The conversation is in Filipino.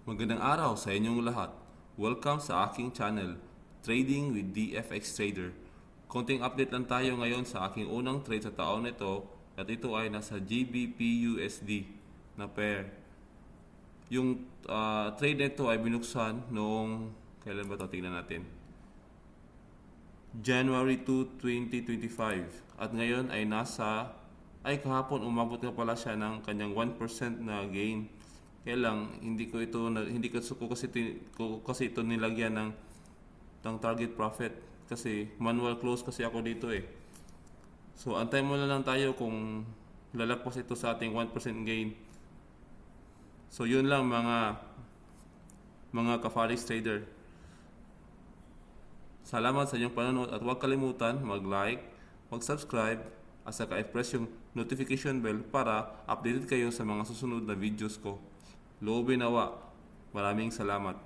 Magandang araw sa inyong lahat. Welcome sa aking channel, Trading with DFX Trader. Konting update lang tayo ngayon sa aking unang trade sa taon nito at ito ay nasa GBP/USD na pair. Yung trade nito ay binuksan noong, kailan ba ito? Tingnan natin. January 2, 2025 at ngayon ay kahapon umabot na pala siya ng kanyang 1% na gain. Kaya lang hindi ko kasi ito nilagyan ng target profit kasi manual close kasi ako dito eh. So antay mo na lang tayo kung lalagpas ito sa ating 1% gain. So yun lang mga ka-forex trader. Salamat sa inyong panonood at huwag kalimutan mag-like, mag-subscribe at saka i-press yung notification bell para updated kayo sa mga susunod na videos ko. Loobin nawa. Maraming salamat.